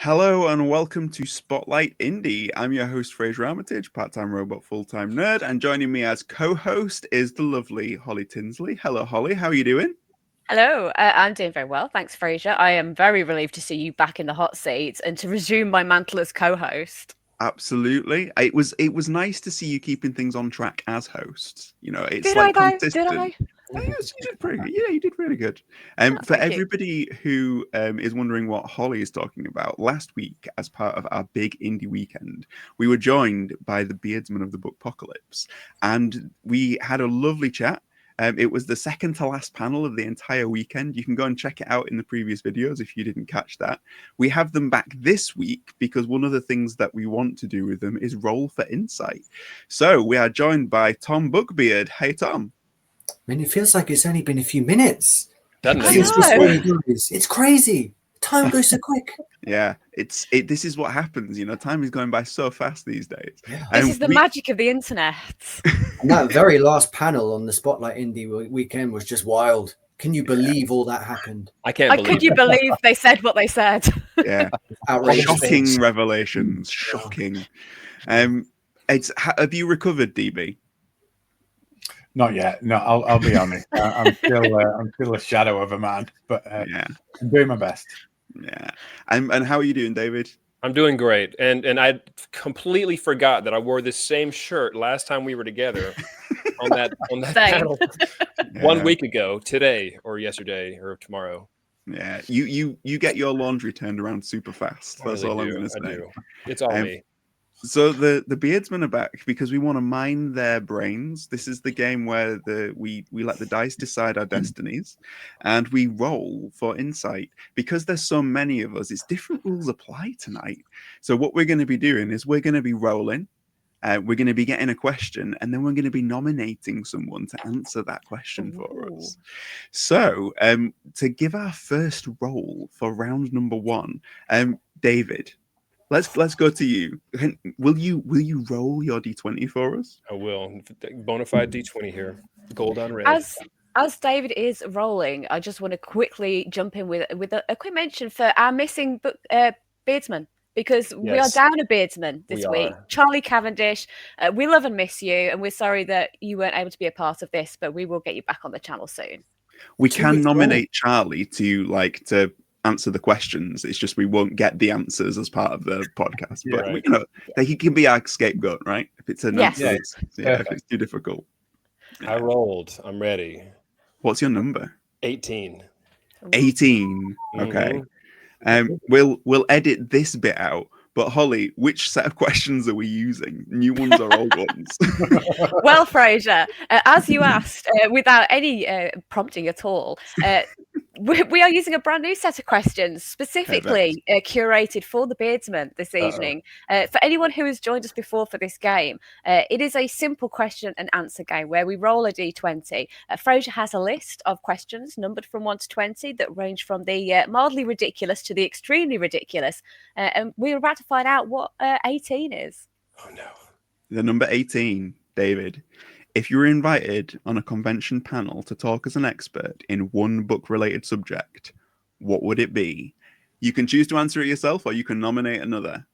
Hello and welcome to Spotlight Indie. I'm your host, Frasier Armitage, part-time robot, full-time nerd, and joining me as co-host is the lovely Holly Tinsley. Hello, Holly. How are you doing? Hello, I'm doing very well. Thanks, Frasier. I am very relieved to see you back in the hot seat and to resume my mantle as co-host. Absolutely. It was nice to see you keeping things on track as hosts. You know, it's Did like I though? Did consistent. I? Yes, you did pretty good. Yeah, you did really good. Oh, For thank you. everybody who is wondering what Holly is talking about, last week, as part of our big indie weekend, we were joined by the Beardsmen of the Bookpocalypse, and we had a lovely chat. It was the second to last panel of the entire weekend. You can go and check it out in the previous videos if you didn't catch that. We have them back this week because one of the things that we want to do with them is roll for insight. So we are joined by Tom Bookbeard. Hey, Tom. I mean, it feels like it's only been a few minutes. I know. It's crazy. Time goes so quick. Yeah, this is what happens. You know, time is going by so fast these days. Yeah. This is the magic of the internet. And that very last panel on the Spotlight Indie weekend was just wild. Can you believe all that happened? I can't believe Could you believe they said what they said? Yeah, Outrageous. shocking revelations. Shocking. Have you recovered, DB? Not yet. No, I'll be honest. I'm still a shadow of a man, but Yeah, I'm doing my best. yeah. And how are you doing, David? I'm doing great. And I completely forgot that I wore this same shirt last time we were together on that Same. panel Yeah. 1 week ago, today or yesterday or tomorrow. Yeah, you get your laundry turned around super fast. I That's really all I'm do. going to I say. do. It's all me. So the Beardsmen are back because we want to mine their brains. This is the game where we let the dice decide our destinies, and we roll for insight. Because there's so many of us, it's different rules apply tonight. So what we're going to be doing is we're going to be rolling. We're going to be getting a question, and then we're going to be nominating someone to answer that question for us. So to give our first roll for round number one, David. Let's go to you. Will you roll your d20 for us? I will. Bonafide D20 here. Gold on red. As David is rolling, I just want to quickly jump in with a quick mention for our missing beardsman. Because we are Yes. down a beardsman this We week. are. Charlie Cavendish, we love and miss you, and we're sorry that you weren't able to be a part of this, but we will get you back on the channel soon. We can nominate Charlie to answer the questions. It's just we won't get the answers as part of the podcast. But Right. you know, he can be our scapegoat, right? If it's an Yes. answer, if it's too difficult. I rolled. I'm ready. What's your number? 18. 18. Okay. We'll edit this bit out. But Holly, which set of questions are we using? New ones or old ones? Well, Frasier, as you asked, without any prompting at all, we are using a brand new set of questions specifically curated for the Beardsmen this evening. For anyone who has joined us before for this game, it is a simple question and answer game where we roll a d20. Frasier has a list of questions numbered from 1 to 20 that range from the mildly ridiculous to the extremely ridiculous. And we're about to find out what 18 is. Oh, no. The number 18, David. If you were invited on a convention panel to talk as an expert in one book-related subject, what would it be? You can choose to answer it yourself or you can nominate another.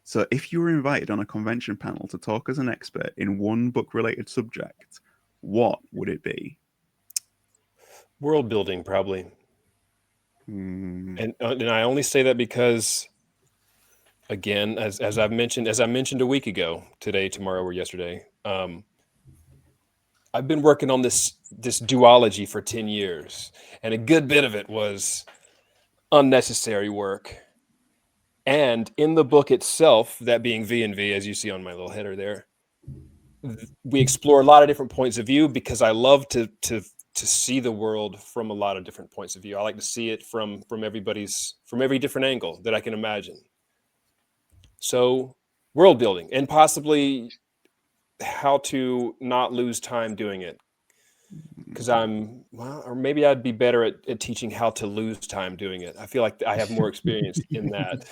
So if you were invited on a convention panel to talk as an expert in one book-related subject, what would it be? World building, probably. And I only say that because, again, as I mentioned a week ago, today, tomorrow, or yesterday, I've been working on this duology for 10 years, and a good bit of it was unnecessary work. And in the book itself, that being V and V, as you see on my little header there, we explore a lot of different points of view because I love to see the world from a lot of different points of view. I like to see it from every different angle that I can imagine. So world building, and possibly how to not lose time doing it. Because or maybe I'd be better at teaching how to lose time doing it. I feel like I have more experience in that.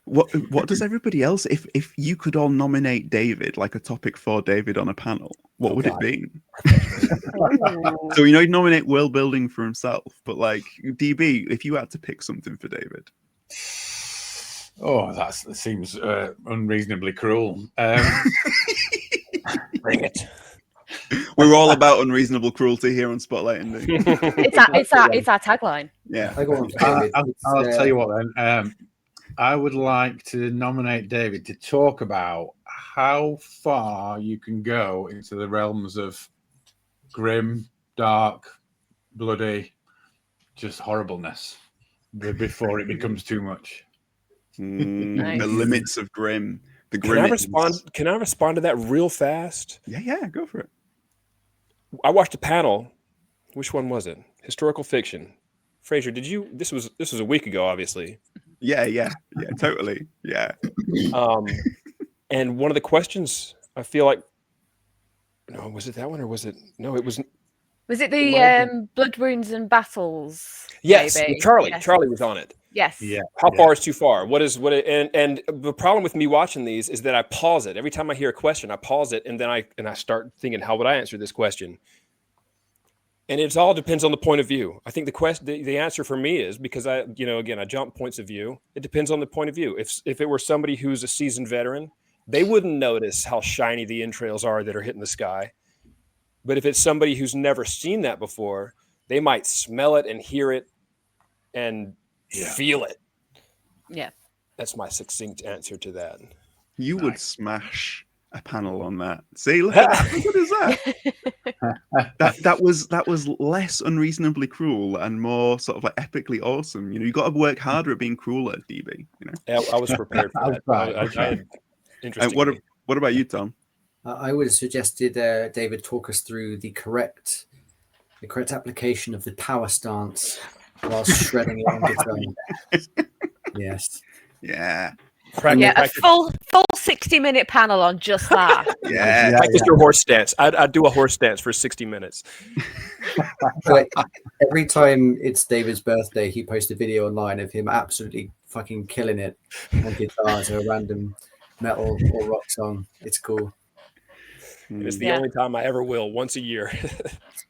What does everybody else? If you could all nominate David, like a topic for David on a panel, what would it be? So he'd nominate world building for himself, but like DB, if you had to pick something for David. Oh, that seems unreasonably cruel. Bring it. We're all about unreasonable cruelty here on Spotlight Indie. It's our tagline. Yeah. I go on for David. I'll tell you what then. I would like to nominate David to talk about how far you can go into the realms of grim, dark, bloody, just horribleness before it becomes too much. Nice. The limits of grim. The Can I respond to that real fast? Yeah, go for it. I watched a panel. Which one was it? Historical fiction. Frasier, did you? This was a week ago, obviously. Yeah, totally. Yeah. And one of the questions, I feel like, no, was it that one or was it? No, it was. Was it the Blood, Wounds, and Battles? Yes, maybe? Charlie. Yes. Charlie was on it. Yes. Yeah. How far is too far? And the problem with me watching these is that I pause it every time I hear a question. I pause it and then I start thinking, how would I answer this question? And it all depends on the point of view. I think the answer for me is because I jump points of view. It depends on the point of view. If it were somebody who's a seasoned veteran, they wouldn't notice how shiny the entrails are that are hitting the sky. But if it's somebody who's never seen that before, they might smell it and hear it and feel it. Yeah. That's my succinct answer to that. You would smash a panel on that. See, look at that. How good is that? that was less unreasonably cruel and more sort of like epically awesome. You got to work harder at being crueler, DB. I was prepared for that. Interesting. What about you, Tom? I would have suggested David talk us through the correct application of the power stance while shredding it on guitar. Yes. Yeah. A full 60-minute panel on just that. Practice your horse stance. I'd do a horse stance for 60 minutes. But every time it's David's birthday, he posts a video online of him absolutely fucking killing it on guitar to a random metal or rock song. It's cool. And it's the only time I ever will, once a year.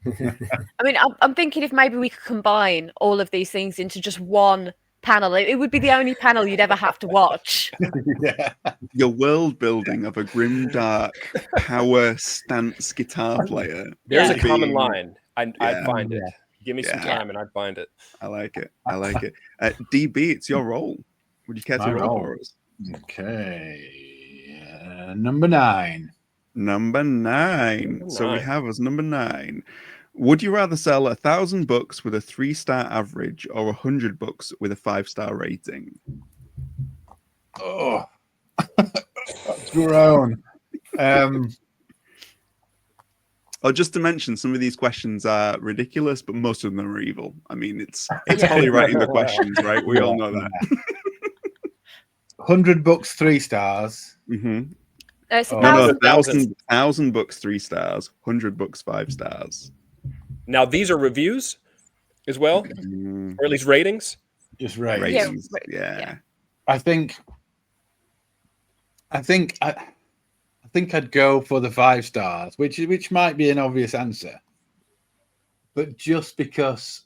I mean, I'm thinking if maybe we could combine all of these things into just one panel. It would be the only panel you'd ever have to watch. Your world building of a grim, dark, power stance guitar player. There's a common line. I'd find it. Give me some time and I'd find it. I like it. DB, it's your role. Would you care to roll for us? Okay. Number 9. Number 9. So we have as number 9. Would you rather sell 1,000 books with a 3-star average or 100 books with a 5-star rating? Oh, grown. Just to mention, some of these questions are ridiculous, but most of them are evil. I mean, it's Holly writing the questions, right? We all know that. 100 books, 3 stars. Mm-hmm. It's 1,000 books, 3 stars. 100 books, 5 stars. Now, these are reviews as well, or at least ratings. Just ratings. Yeah. I think I'd go for the 5 stars, which might be an obvious answer, but just because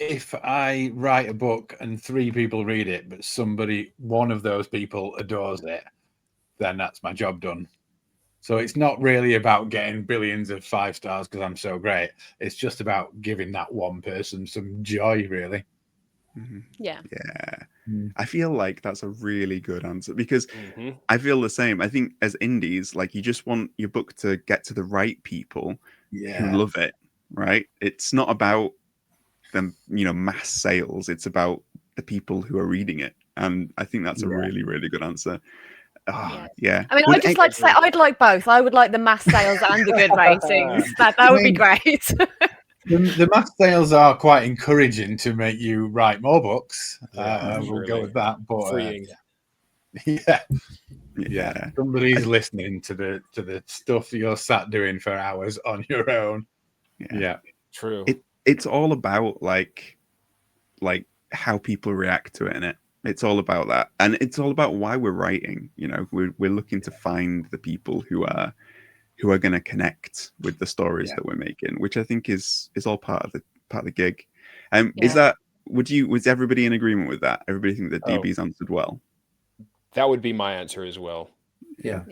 if I write a book and 3 people read it, but one of those people adores it, then that's my job done. So it's not really about getting billions of 5 stars because I'm so great. It's just about giving that one person some joy, really. Mm-hmm. Yeah. I feel like that's a really good answer because I feel the same. I think as indies, like you just want your book to get to the right people who love it, right? It's not about them, mass sales. It's about the people who are reading it. And I think that's a really, really good answer. Yeah. I mean, I'd just like to say I'd like both. I would like the mass sales and the good ratings. That would be great. The mass sales are quite encouraging to make you write more books. We'll go with that. But freeing. Yeah. Somebody's listening to the stuff you're sat doing for hours on your own. Yeah. True. It's all about like how people react to it, innit? It's all about that, and it's all about why we're writing. You know, we're looking to find the people who are going to connect with the stories that we're making, which I think is all part of the gig. Is that was everybody in agreement with that? Everybody think that DB's answered well? That would be my answer as well. Yeah.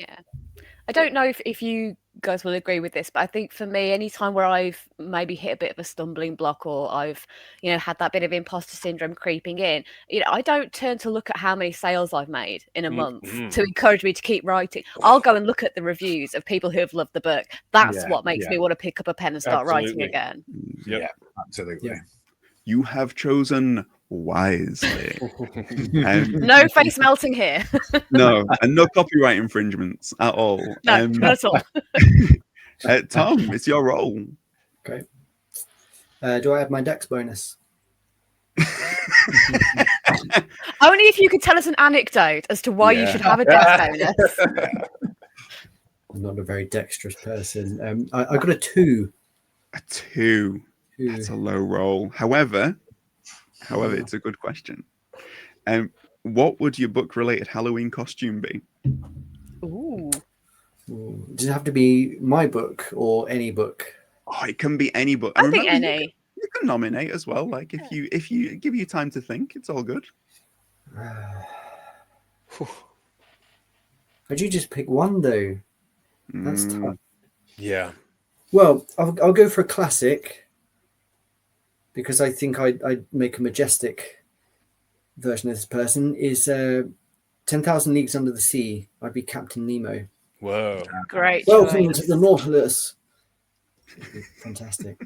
I don't know if you guys will agree with this, but I think for me, anytime where I've maybe hit a bit of a stumbling block, or I've, had that bit of imposter syndrome creeping in, I don't turn to look at how many sales I've made in a month to encourage me to keep writing. I'll go and look at the reviews of people who have loved the book. That's what makes me want to pick up a pen and start writing again. Yep. Yeah, absolutely. Yeah. You have chosen wisely. No face melting here. No, and no copyright infringements at all. No, not at all. Tom, it's your role. Great. Do I have my dex bonus? Only if you could tell us an anecdote as to why you should have a dex bonus. I'm not a very dexterous person. I got a 2. A 2. That's a low roll. However, it's a good question. What would your book-related Halloween costume be? Ooh. Does it have to be my book or any book? Oh, it can be any book. I think any. You can nominate as well. Like if you give you time to think, it's all good. Could you just pick one though? That's tough. Yeah. Well, I'll go for a classic because I think I'd make a majestic version of this person. Is 10,000 Leagues Under the Sea. I'd be Captain Nemo. Whoa. Great Welcome choice. to the Nautilus. Fantastic.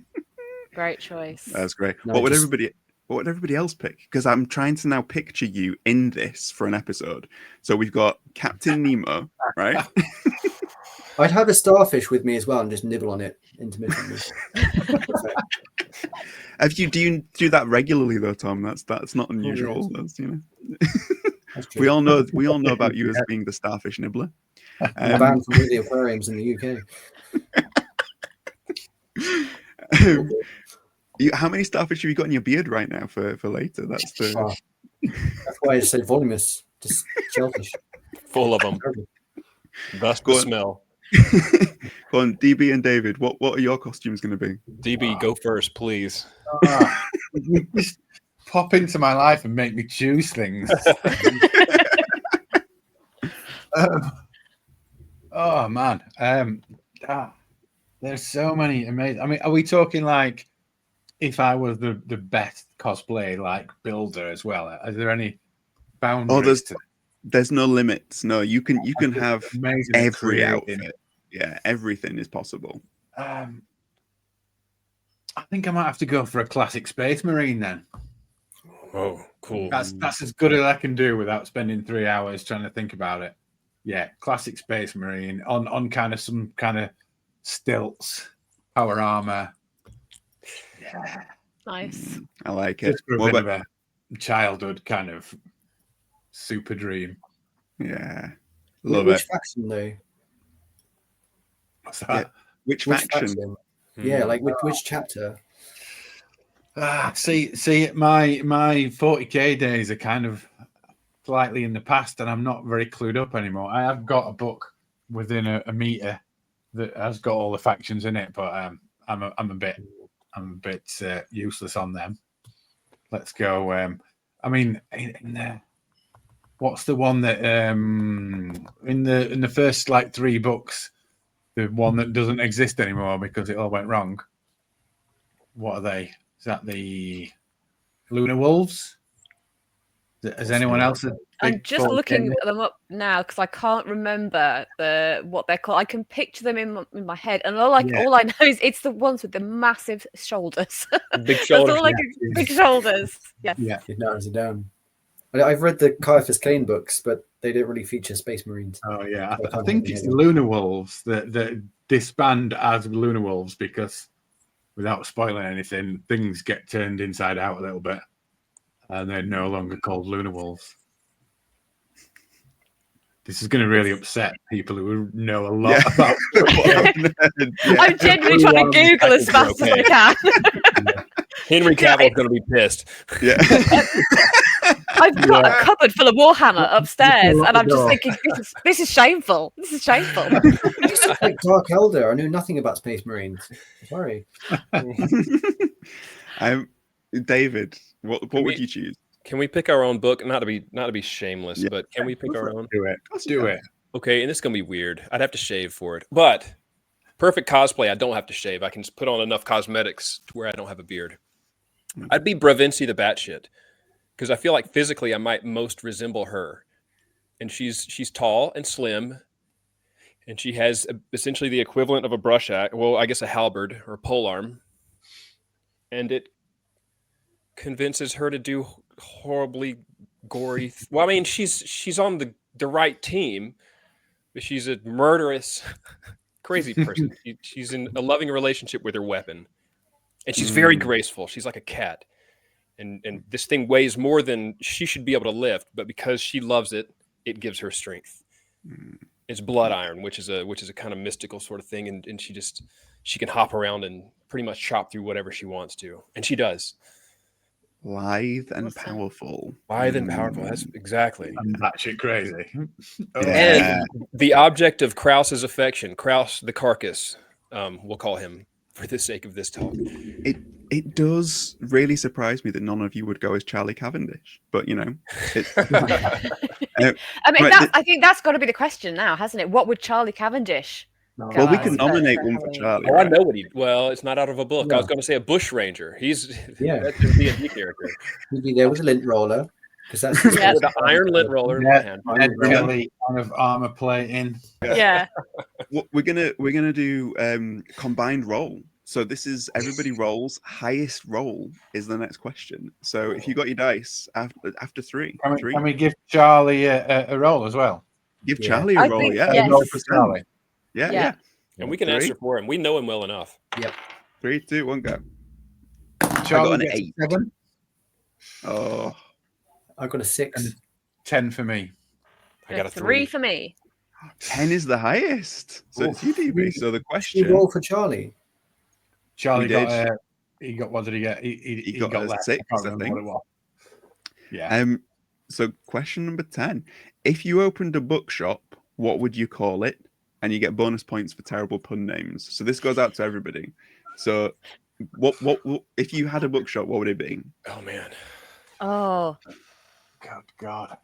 Great choice. That's great. No, What would everybody else pick? Because I'm trying to now picture you in this for an episode. So we've got Captain Nemo, right? I'd have a starfish with me as well and just nibble on it intermittently. Do you do that regularly though, Tom? That's not unusual. That's That's true. we all know about you as being the starfish nibbler. I'm banned from all the aquariums in the UK. How many starfish have you got in your beard right now for later? That's why it's so voluminous. Just shellfish. Full of them. Thus the smell. Go on, DB and David. What are your costumes going to be? DB, go first, please. You just pop into my life and make me choose things. Oh man, there's so many amazing. I mean, are we talking like if I was the best cosplay like builder as well? Are there any boundaries? There's no limits. No, you can have amazing every outfit. Yeah, everything is possible. I think I might have to go for a classic Space Marine then. Oh, cool. That's as good as I can do without spending 3 hours trying to think about it. Yeah, classic Space Marine on kind of some kind of stilts, power armor. Yeah, Nice. I like it. Just for a bit of a childhood kind of super dream. Yeah, love Which it. faction though? What's that? Yeah. Which faction? Yeah, like which chapter? See, my 40k days are kind of slightly in the past, and I'm not very clued up anymore. I have got a book within a meter that has got all the factions in it, but I'm a bit useless on them. Let's go. I mean, what's the one that in the first like 3 books, the one that doesn't exist anymore because it all went wrong? What are they? Is that the Lunar Wolves? Has anyone else? I'm just looking them up now because I can't remember what they're called. I can picture them in my head, and all I know is it's the ones with the massive shoulders. Big shoulders. That's all big shoulders. Yes. Yeah, it narrows it down. I've read the Caiaphas Cain books, but they don't really feature Space Marines. Oh yeah, I think it's the Lunar Wolves that disband as Lunar Wolves because, without spoiling anything, things get turned inside out a little bit, and they're no longer called Lunar Wolves. This is going to really upset people who know a lot about. I'm genuinely trying to Google as fast as I can. Henry Cavill's going to be pissed. Yeah. I've got a cupboard full of Warhammer upstairs, and I'm just door. thinking, this is shameful. This is shameful. It's like Dark Elder. I knew nothing about Space Marines. Sorry. David, what would you choose? Can we pick our own book? Not to be shameless, Yeah. but can we pick our own? Do it. Do it. Okay, and this is gonna be weird. I'd have to shave for it, but perfect cosplay. I don't have to shave. I can just put on enough cosmetics to where I don't have a beard. I'd be Bravinci the Batshit because I feel like physically I might most resemble her, and she's tall and slim, and she has essentially the equivalent of a brush axe. Well, I guess a halberd or a polearm, and it convinces her to do horribly gory. Well, I mean, she's on the right team, but she's a murderous, crazy person. She's in a loving relationship with her weapon, and she's very graceful. She's like a cat, and this thing weighs more than she should be able to lift, but because she loves it, it gives her strength. It's blood iron, which is a kind of mystical sort of thing, and she can hop around and pretty much chop through whatever she wants to, and she does. Lithe and powerful. Lithe and powerful. That's exactly. I'm batshit crazy. Yeah. And the object of Krause's affection, Krause the carcass, we'll call him for the sake of this talk. It does really surprise me that none of you would go as Charlie Cavendish, but you know, it's, I mean, right, I think that's got to be the question now, hasn't it? What would Charlie Cavendish? well, we guys, can nominate one for Halloween. Charlie. Oh, I right? know what he. Well, it's not out of a book. Yeah. I was going to say a bush ranger. He's Yeah. that's a D&D character He'd be there with a lint roller because that's Yeah. with an iron lint roller in Yeah. the hand. Ed Kelly kind of armor plating. Yeah. We're gonna do combined roll. So this is everybody rolls. Highest roll is the next question. So if you got your dice after three, Can we give Charlie a roll as well? give Yeah. Charlie a I roll. think- Yeah, yes. Roll for Charlie. yeah, Yeah. yeah. And we can Three. answer for him. We know him well enough. 3, 2, 1, go. Charlie an gets 8. 7. Oh, I got a 6. And 10 for me. I got a 3 3. for me. 10 is the highest. So it's you, DB. So the You question. roll for Charlie. Charlie He got did. he got, what did he get? He got a less. 6, can't I remember think. what it was. Yeah. So question number 10. If you opened a bookshop, what would you call it? And you get bonus points for terrible pun names. So this goes out to everybody. So what if you had a bookshop, what would it be? Oh man. Oh, God.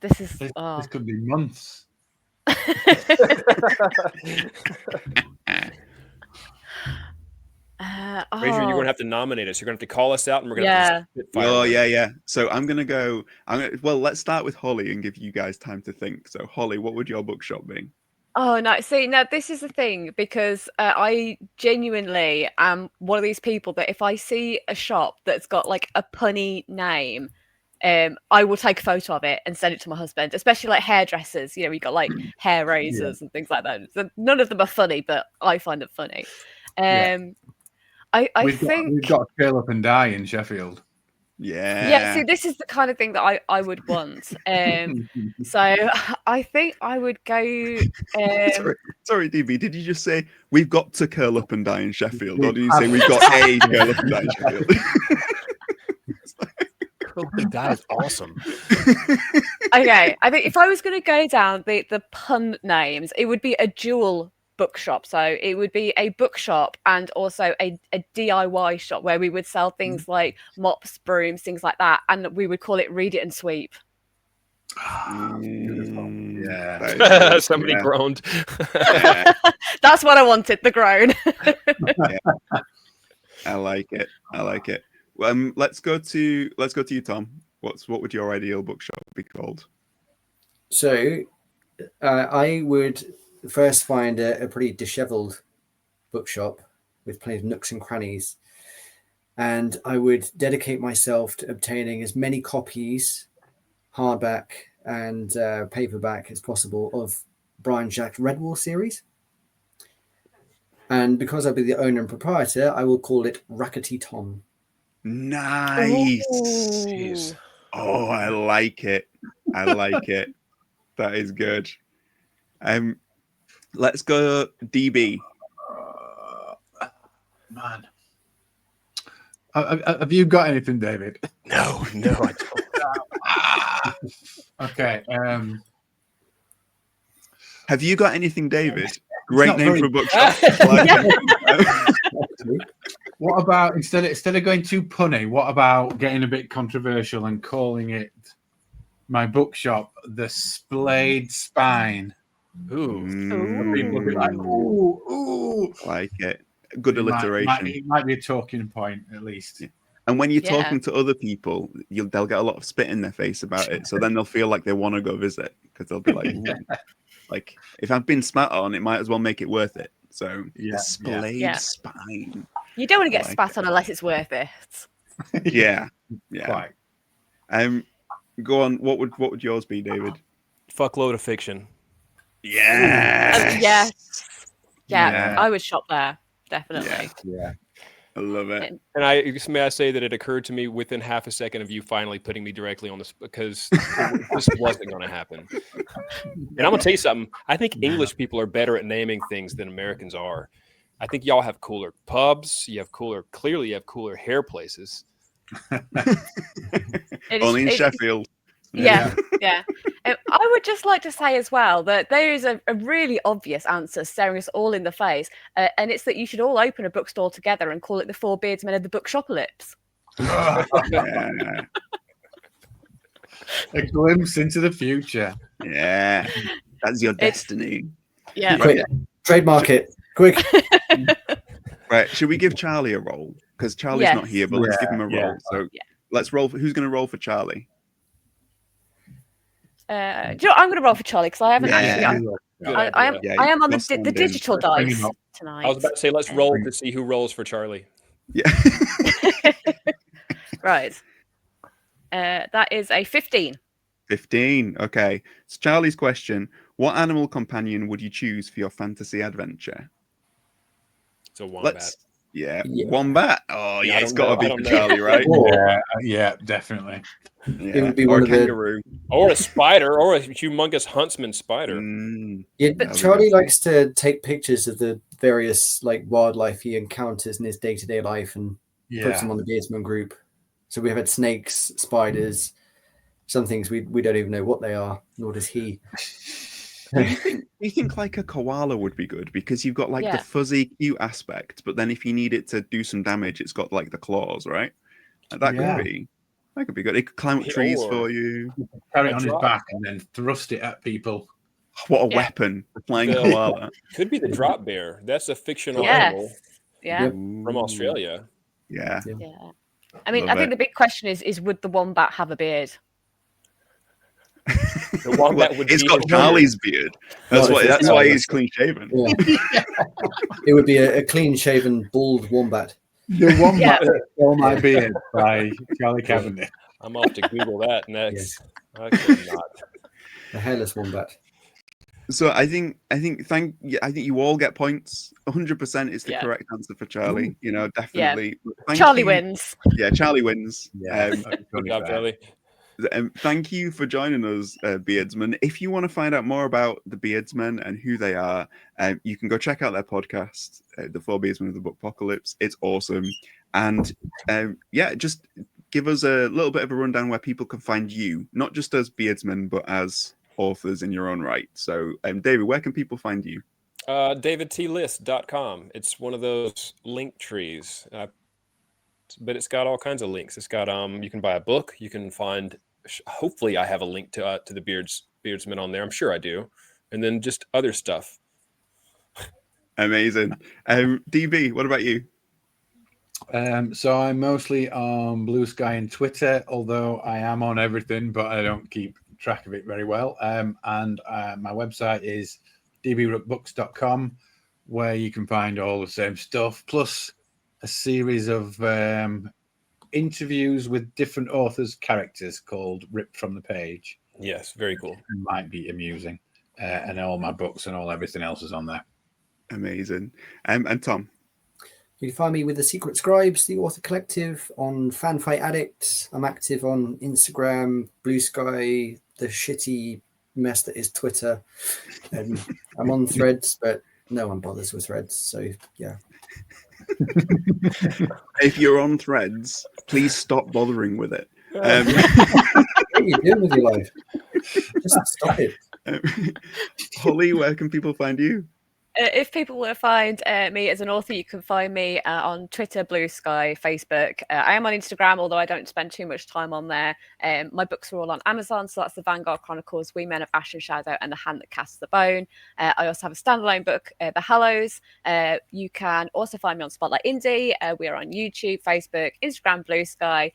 this is. This Oh. could be months. Fraser, you're going to have to nominate us. You're going to have to call us out, and we're going to Yeah. have to spit fire Oh words. yeah. So I'm gonna go. Well, let's start with Holly and give you guys time to think. So Holly, what would your bookshop be? Oh no! See, now this is the thing because I genuinely am one of these people that if I see a shop that's got like a punny name, I will take a photo of it and send it to my husband. Especially like hairdressers, you know, we got like hair razors and things like that. So none of them are funny, but I find them funny. Yeah. I we've think got Curl Up and Die in Sheffield. yeah. See, this is the kind of thing that I would want. So I think I would go. Sorry, DB. Did you just say we've got to curl up and die in Sheffield, or did you say we've got a curl up and die in Sheffield? Curl Up and Die is awesome. Okay, I think if I was going to go down the pun names, it would be a dual bookshop. So it would be a bookshop and also a DIY shop where we would sell things like mops, brooms, things like that, and we would call it Read It and Sweep. Yeah. That is good, Somebody yeah. groaned. Yeah, That's what I wanted, the groan. I like it. Let's go to you, Tom. What would your ideal bookshop be called? So I would first find a pretty disheveled bookshop with plenty of nooks and crannies. And I would dedicate myself to obtaining as many copies, hardback and paperback as possible of Brian Jacques Redwall series. And because I'll be the owner and proprietor, I will call it Rackety Tom. Nice. Jeez. Oh, I like it. That is good. Let's go DB. Man. Have you got anything, David? No, I don't. Okay. Have you got anything, David? Great name very- for a bookshop. Like it. What about instead of going too punny? What about getting a bit controversial and calling it my bookshop the Splayed Spine? Ooh. People will be like, ooh. Like it. Good alliteration. It might be a talking point at least. Yeah. And when you're Yeah. talking to other people, they'll get a lot of spit in their face about it. So then they'll feel like they want to go visit because they'll be like, ooh. Like, if I've been spat on, it might as well make it worth it. So, Yeah, Splayed Spine. You don't want to get Like spat on unless it's worth it. Yeah. Quite. Go on. What would yours be, David? Fuckload of fiction. Yes. Yeah, Yeah. I would shop there, definitely. Yeah. I love it. And may I say that it occurred to me within half a second of you finally putting me directly on this, because this wasn't going to happen. And I'm going to tell you something. I think English people are better at naming things than Americans are. I think y'all have cooler pubs. You have cooler hair places. Only in Sheffield. Yeah. I would just like to say as well that there is a really obvious answer staring us all in the face, and it's that you should all open a bookstore together and call it the Four Beardsmen of the Bookpocalypse. Yeah. A glimpse into the future. Yeah. That's your destiny. Yeah. Quick, trademark it. Quick. Right. Should we give Charlie a role? Because Charlie's not here, but let's give him a role. So let's roll. Who's going to roll for Charlie? Do you know what? I'm going to roll for Charlie because I haven't actually. I am on the digital dice tonight. I was about to say, let's roll to see who rolls for Charlie. Yeah. Right. That is a 15. 15. Okay. So Charlie's question: what animal companion would you choose for your fantasy adventure? It's a wombat. Wombat. Oh yeah, it's got to be for know. Charlie, right? Yeah, definitely. It would be or one a of the. kangaroo. Or a spider, or a humongous huntsman spider. Yeah, That'd be Charlie good. likes to take pictures of the various wildlife he encounters in his day-to-day life and puts them on the Beardsman group. So we have had snakes, spiders, some things we don't even know what they are, nor does he. Do you think like a koala would be good because you've got the fuzzy cute aspect, but then if you need it to do some damage, it's got the claws, right? That could be good. It could climb up trees for you. Carry it on his back and then thrust it at people. What a weapon! The flying koala. Could be the drop bear. That's a fictional animal from Australia. Yeah. I mean, I think the big question is would the wombat have a beard? The wombat would it's be got Charlie's beard. That's why he's clean shaven. Yeah. It would be a clean-shaven, bald wombat. The Wombat Stole My Beard by Charlie Cavendish. I'm off to Google that next. I could not. A hairless wombat. So I think you all get points. 100% is the correct answer for Charlie. You know, definitely. Charlie wins. Yeah, Charlie wins. Good job, Charlie. Thank you for joining us, Beardsmen. If you want to find out more about the Beardsmen and who they are, you can go check out their podcast, The Four Beardsmen of the Bookpocalypse. It's awesome. And just give us a little bit of a rundown where people can find you, not just as Beardsmen, but as authors in your own right. So, David, where can people find you? DavidTList.com. It's one of those link trees. But it's got all kinds of links. It's got you can buy a book. You can find. Hopefully, I have a link to the Beardsmen on there. I'm sure I do, and then just other stuff. Amazing. DB, what about you? So I'm mostly on Blue Sky and Twitter, although I am on everything, but I don't keep track of it very well. And my website is dbrookbooks.com, where you can find all the same stuff, plus a series of interviews with different authors' characters called Ripped from the Page. Yes, very cool. It might be amusing. And all my books and everything else is on there. Amazing. And Tom? You can find me with The Secret Scribes, the author collective, on Fanfight Addict. I'm active on Instagram, Blue Sky, the shitty mess that is Twitter. I'm on Threads, but no one bothers with Threads. So, yeah. If you're on Threads, please stop bothering with it. What are you doing with your life? Just stop it. Holly, where can people find you? If people want to find me as an author, you can find me on Twitter, Blue Sky, Facebook. I am on Instagram, although I don't spend too much time on there. My books are all on Amazon, so that's The Vanguard Chronicles, We Men of Ash and Shadow, and The Hand That Casts the Bone. I also have a standalone book, The Hallows. You can also find me on Spotlight Indie. We are on YouTube, Facebook, Instagram, Blue Sky.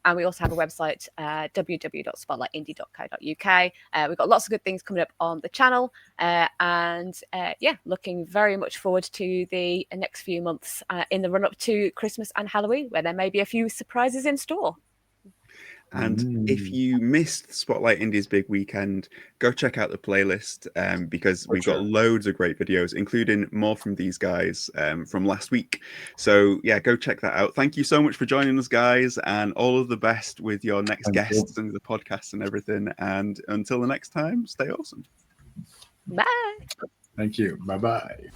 And we also have a website, www.spotlightindie.co.uk. We've got lots of good things coming up on the channel. Looking very much forward to the next few months in the run-up to Christmas and Halloween, where there may be a few surprises in store. And if you missed Spotlight Indie's big weekend, go check out the playlist because we've got loads of great videos, including more from these guys from last week. So yeah, go check that out. Thank you so much for joining us, guys, and all of the best with your next guests and the podcast and everything. And until the next time, stay awesome. Bye. Thank you. Bye-bye.